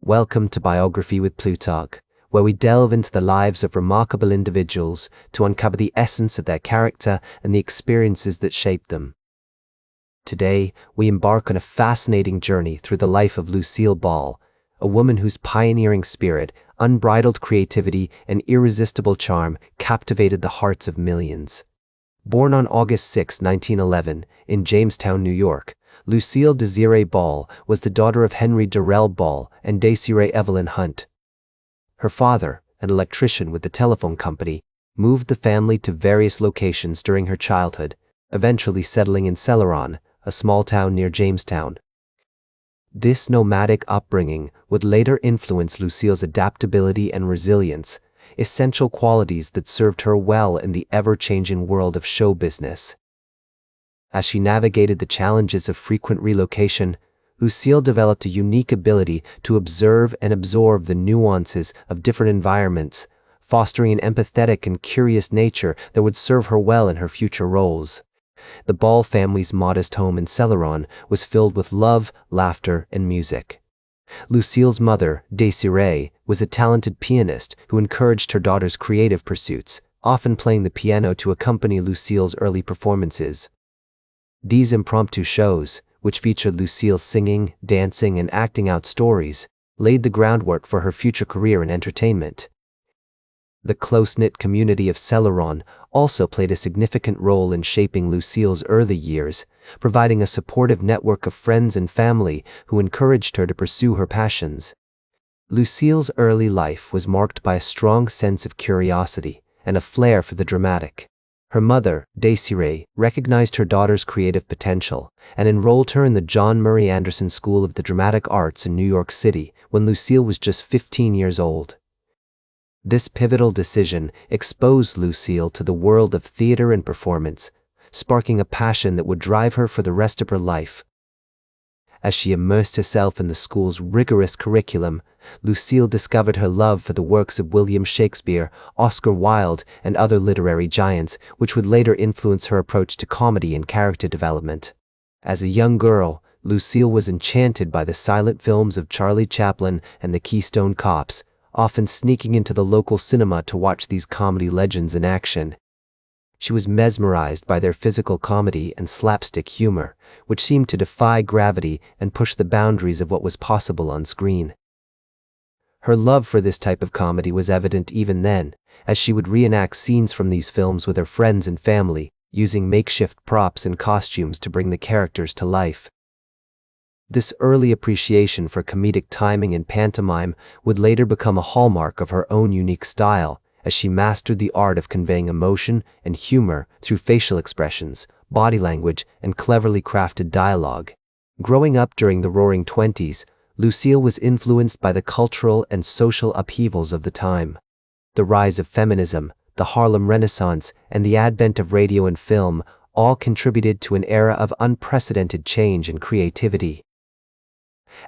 Welcome to Biography with Plutarch, where we delve into the lives of remarkable individuals to uncover the essence of their character and the experiences that shaped them. Today, we embark on a fascinating journey through the life of Lucille Ball, a woman whose pioneering spirit, unbridled creativity, and irresistible charm captivated the hearts of millions. Born on August 6, 1911, in Jamestown, New York, Lucille Desiree Ball was the daughter of Henry Durrell Ball and Desiree Evelyn Hunt. Her father, an electrician with the telephone company, moved the family to various locations during her childhood, eventually settling in Celeron, a small town near Jamestown. This nomadic upbringing would later influence Lucille's adaptability and resilience, essential qualities that served her well in the ever-changing world of show business. As she navigated the challenges of frequent relocation, Lucille developed a unique ability to observe and absorb the nuances of different environments, fostering an empathetic and curious nature that would serve her well in her future roles. The Ball family's modest home in Celeron was filled with love, laughter, and music. Lucille's mother, Desiree, was a talented pianist who encouraged her daughter's creative pursuits, often playing the piano to accompany Lucille's early performances. These impromptu shows, which featured Lucille singing, dancing, and acting out stories, laid the groundwork for her future career in entertainment. The close-knit community of Celeron also played a significant role in shaping Lucille's early years, providing a supportive network of friends and family who encouraged her to pursue her passions. Lucille's early life was marked by a strong sense of curiosity and a flair for the dramatic. Her mother, Desiree, recognized her daughter's creative potential and enrolled her in the John Murray Anderson School of the Dramatic Arts in New York City when Lucille was just 15 years old. This pivotal decision exposed Lucille to the world of theater and performance, sparking a passion that would drive her for the rest of her life. As she immersed herself in the school's rigorous curriculum, Lucille discovered her love for the works of William Shakespeare, Oscar Wilde, and other literary giants, which would later influence her approach to comedy and character development. As a young girl, Lucille was enchanted by the silent films of Charlie Chaplin and the Keystone Cops, often sneaking into the local cinema to watch these comedy legends in action. She was mesmerized by their physical comedy and slapstick humor, which seemed to defy gravity and push the boundaries of what was possible on screen. Her love for this type of comedy was evident even then, as she would reenact scenes from these films with her friends and family, using makeshift props and costumes to bring the characters to life. This early appreciation for comedic timing and pantomime would later become a hallmark of her own unique style, as she mastered the art of conveying emotion and humor through facial expressions, body language, and cleverly crafted dialogue. Growing up during the Roaring Twenties, Lucille was influenced by the cultural and social upheavals of the time. The rise of feminism, the Harlem Renaissance, and the advent of radio and film all contributed to an era of unprecedented change and creativity.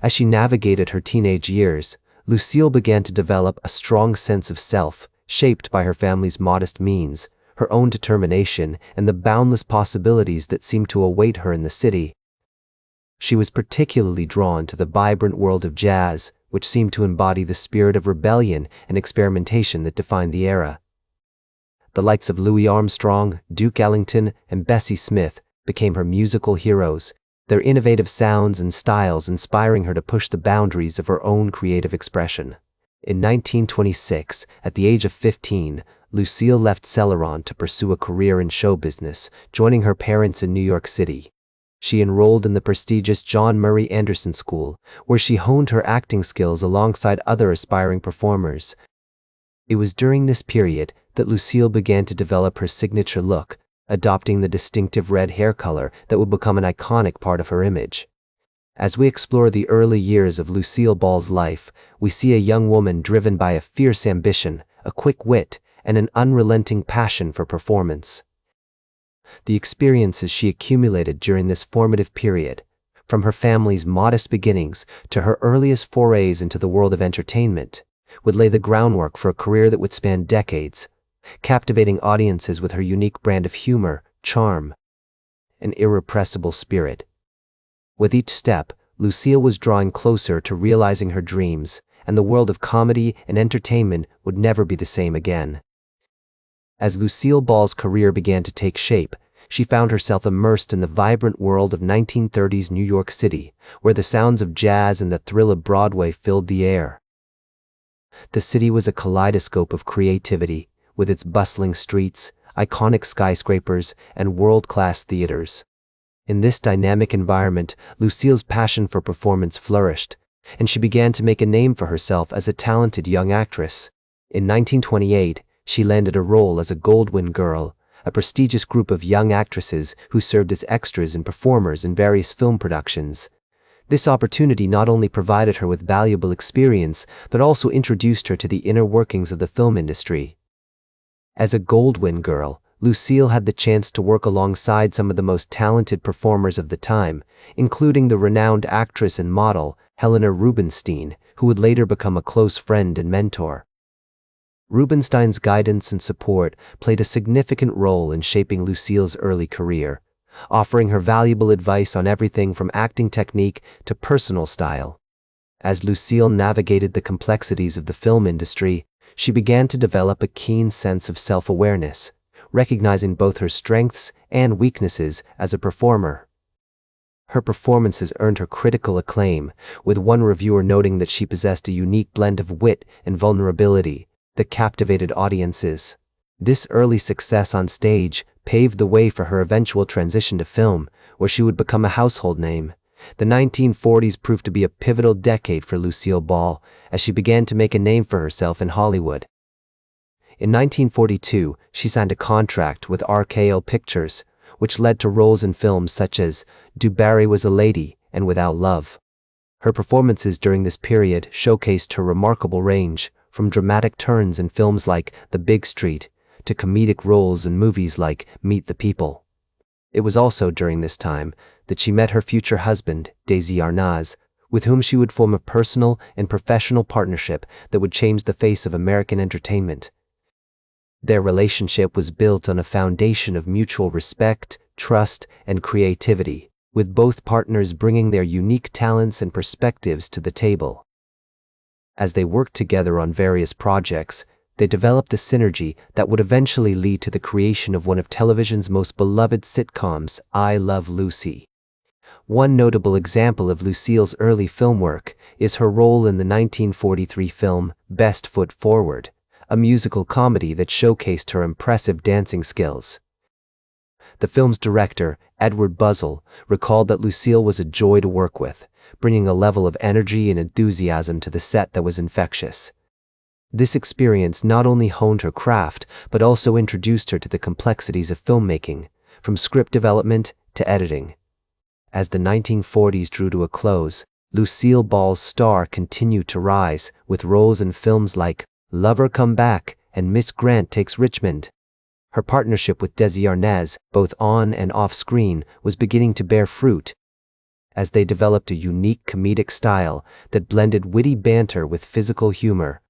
As she navigated her teenage years, Lucille began to develop a strong sense of self, shaped by her family's modest means, her own determination, and the boundless possibilities that seemed to await her in the city. She was particularly drawn to the vibrant world of jazz, which seemed to embody the spirit of rebellion and experimentation that defined the era. The likes of Louis Armstrong, Duke Ellington, and Bessie Smith became her musical heroes, their innovative sounds and styles inspiring her to push the boundaries of her own creative expression. In 1926, at the age of 15, Lucille left Celeron to pursue a career in show business, joining her parents in New York City. She enrolled in the prestigious John Murray Anderson School, where she honed her acting skills alongside other aspiring performers. It was during this period that Lucille began to develop her signature look, adopting the distinctive red hair color that would become an iconic part of her image. As we explore the early years of Lucille Ball's life, we see a young woman driven by a fierce ambition, a quick wit, and an unrelenting passion for performance. The experiences she accumulated during this formative period, from her family's modest beginnings to her earliest forays into the world of entertainment, would lay the groundwork for a career that would span decades, captivating audiences with her unique brand of humor, charm, and irrepressible spirit. With each step, Lucille was drawing closer to realizing her dreams, and the world of comedy and entertainment would never be the same again. As Lucille Ball's career began to take shape, she found herself immersed in the vibrant world of 1930s New York City, where the sounds of jazz and the thrill of Broadway filled the air. The city was a kaleidoscope of creativity, with its bustling streets, iconic skyscrapers, and world-class theaters. In this dynamic environment, Lucille's passion for performance flourished, and she began to make a name for herself as a talented young actress. In 1928, she landed a role as a Goldwyn Girl, a prestigious group of young actresses who served as extras and performers in various film productions. This opportunity not only provided her with valuable experience, but also introduced her to the inner workings of the film industry. As a Goldwyn Girl, Lucille had the chance to work alongside some of the most talented performers of the time, including the renowned actress and model Helena Rubinstein, who would later become a close friend and mentor. Rubinstein's guidance and support played a significant role in shaping Lucille's early career, offering her valuable advice on everything from acting technique to personal style. As Lucille navigated the complexities of the film industry, she began to develop a keen sense of self-awareness, recognizing both her strengths and weaknesses as a performer. Her performances earned her critical acclaim, with one reviewer noting that she possessed a unique blend of wit and vulnerability that captivated audiences. This early success on stage paved the way for her eventual transition to film, where she would become a household name. The 1940s proved to be a pivotal decade for Lucille Ball, as she began to make a name for herself in Hollywood. In 1942, she signed a contract with RKO Pictures, which led to roles in films such as Du Barry Was a Lady and Without Love. Her performances during this period showcased her remarkable range, from dramatic turns in films like The Big Street to comedic roles in movies like Meet the People. It was also during this time that she met her future husband, Desi Arnaz, with whom she would form a personal and professional partnership that would change the face of American entertainment. Their relationship was built on a foundation of mutual respect, trust, and creativity, with both partners bringing their unique talents and perspectives to the table. As they worked together on various projects, they developed a synergy that would eventually lead to the creation of one of television's most beloved sitcoms, I Love Lucy. One notable example of Lucille's early film work is her role in the 1943 film Best Foot Forward, a musical comedy that showcased her impressive dancing skills. The film's director, Edward Buzzell, recalled that Lucille was a joy to work with, bringing a level of energy and enthusiasm to the set that was infectious. This experience not only honed her craft, but also introduced her to the complexities of filmmaking, from script development to editing. As the 1940s drew to a close, Lucille Ball's star continued to rise, with roles in films like Lover Come Back and Miss Grant Takes Richmond. Her partnership with Desi Arnaz, both on and off screen, was beginning to bear fruit, as they developed a unique comedic style that blended witty banter with physical humor.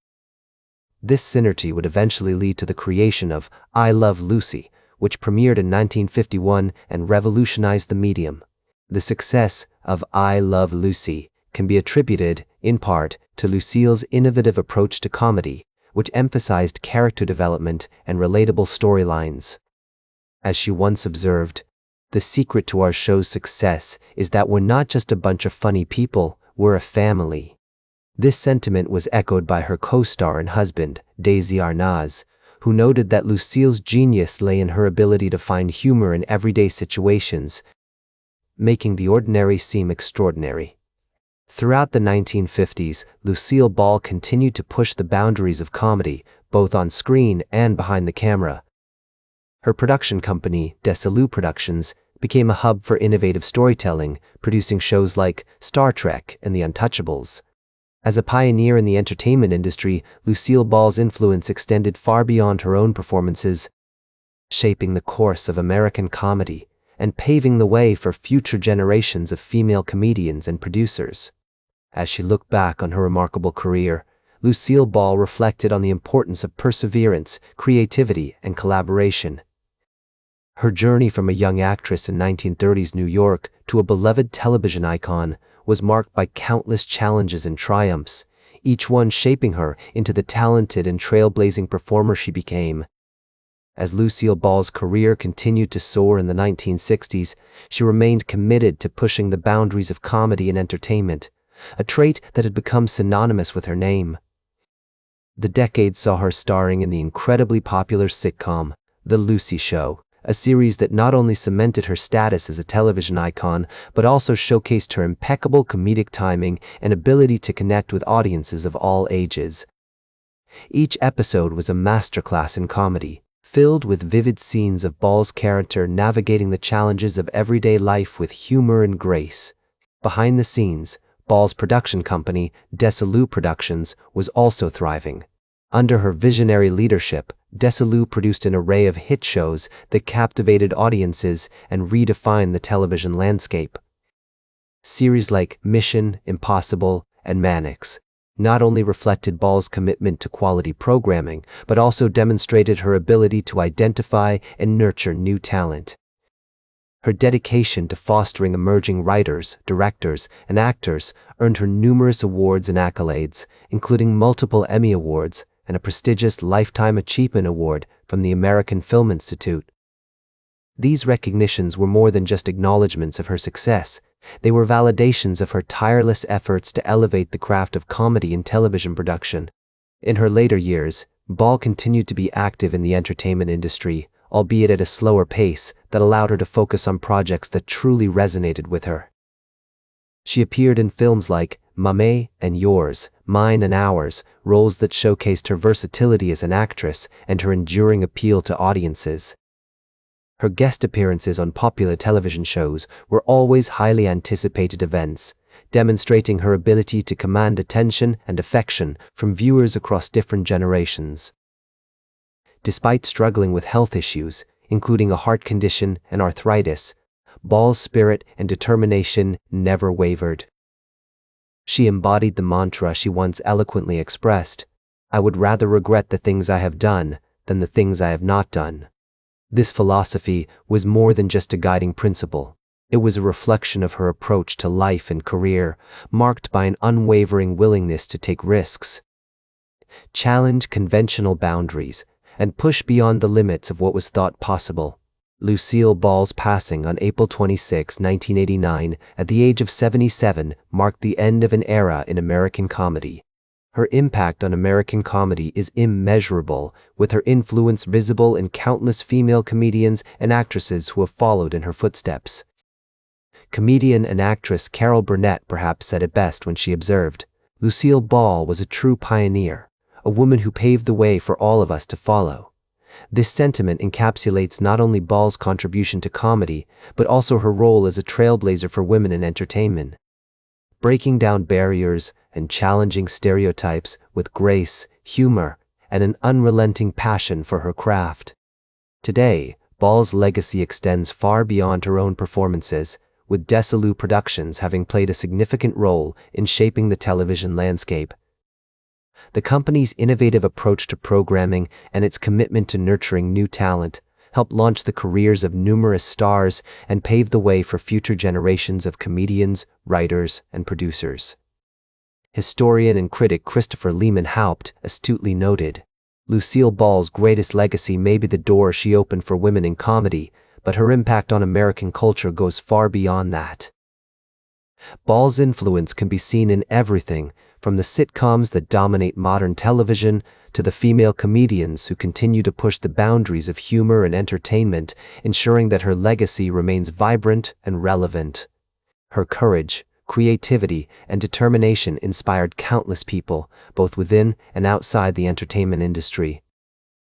This synergy would eventually lead to the creation of I Love Lucy, which premiered in 1951 and revolutionized the medium. The success of I Love Lucy can be attributed, in part, to Lucille's innovative approach to comedy, which emphasized character development and relatable storylines. As she once observed, "The secret to our show's success is that we're not just a bunch of funny people, we're a family." This sentiment was echoed by her co-star and husband, Desi Arnaz, who noted that Lucille's genius lay in her ability to find humor in everyday situations, making the ordinary seem extraordinary. Throughout the 1950s, Lucille Ball continued to push the boundaries of comedy, both on screen and behind the camera. Her production company, Desilu Productions, became a hub for innovative storytelling, producing shows like Star Trek and The Untouchables. As a pioneer in the entertainment industry, Lucille Ball's influence extended far beyond her own performances, shaping the course of American comedy and paving the way for future generations of female comedians and producers. As she looked back on her remarkable career, Lucille Ball reflected on the importance of perseverance, creativity, and collaboration. Her journey from a young actress in 1930s New York to a beloved television icon was marked by countless challenges and triumphs, each one shaping her into the talented and trailblazing performer she became. As Lucille Ball's career continued to soar in the 1960s, she remained committed to pushing the boundaries of comedy and entertainment, a trait that had become synonymous with her name. The decade saw her starring in the incredibly popular sitcom, The Lucy Show, a series that not only cemented her status as a television icon, but also showcased her impeccable comedic timing and ability to connect with audiences of all ages. Each episode was a masterclass in comedy, filled with vivid scenes of Ball's character navigating the challenges of everyday life with humor and grace. Behind the scenes, Ball's production company, Desilu Productions, was also thriving. Under her visionary leadership, Desilu produced an array of hit shows that captivated audiences and redefined the television landscape. Series like Mission Impossible and Mannix not only reflected Ball's commitment to quality programming, but also demonstrated her ability to identify and nurture new talent. Her dedication to fostering emerging writers, directors, and actors earned her numerous awards and accolades, including multiple Emmy Awards and a prestigious Lifetime Achievement Award from the American Film Institute. These recognitions were more than just acknowledgments of her success. They were validations of her tireless efforts to elevate the craft of comedy and television production. In her later years, Ball continued to be active in the entertainment industry, albeit at a slower pace that allowed her to focus on projects that truly resonated with her. She appeared in films like Mame and Yours, Mine and Ours, roles that showcased her versatility as an actress and her enduring appeal to audiences. Her guest appearances on popular television shows were always highly anticipated events, demonstrating her ability to command attention and affection from viewers across different generations. Despite struggling with health issues, including a heart condition and arthritis, Ball's spirit and determination never wavered. She embodied the mantra she once eloquently expressed: "I would rather regret the things I have done than the things I have not done." This philosophy was more than just a guiding principle. It was a reflection of her approach to life and career, marked by an unwavering willingness to take risks, challenge conventional boundaries, and push beyond the limits of what was thought possible. Lucille Ball's passing on April 26, 1989, at the age of 77, marked the end of an era in American comedy. Her impact on American comedy is immeasurable, with her influence visible in countless female comedians and actresses who have followed in her footsteps. Comedian and actress Carol Burnett perhaps said it best when she observed, "Lucille Ball was a true pioneer, a woman who paved the way for all of us to follow." This sentiment encapsulates not only Ball's contribution to comedy, but also her role as a trailblazer for women in entertainment. Breaking down barriers and challenging stereotypes with grace, humor, and an unrelenting passion for her craft. Today, Ball's legacy extends far beyond her own performances, with Desilu Productions having played a significant role in shaping the television landscape. The company's innovative approach to programming and its commitment to nurturing new talent helped launch the careers of numerous stars and pave the way for future generations of comedians, writers, and producers. Historian and critic Christopher Lehman Haupt astutely noted, "Lucille Ball's greatest legacy may be the door she opened for women in comedy, but her impact on American culture goes far beyond that." Ball's influence can be seen in everything from the sitcoms that dominate modern television to the female comedians who continue to push the boundaries of humor and entertainment, ensuring that her legacy remains vibrant and relevant. Her courage, creativity, and determination inspired countless people, both within and outside the entertainment industry.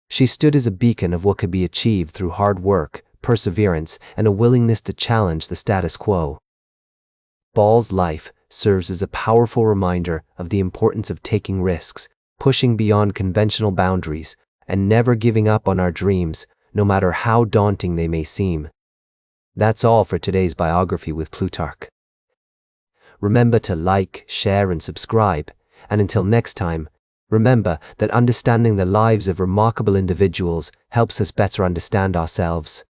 She stood as a beacon of what could be achieved through hard work, perseverance, and a willingness to challenge the status quo. Ball's life serves as a powerful reminder of the importance of taking risks, pushing beyond conventional boundaries, and never giving up on our dreams, no matter how daunting they may seem. That's all for today's biography with Plutarch. Remember to like, share, and subscribe, and until next time, remember that understanding the lives of remarkable individuals helps us better understand ourselves.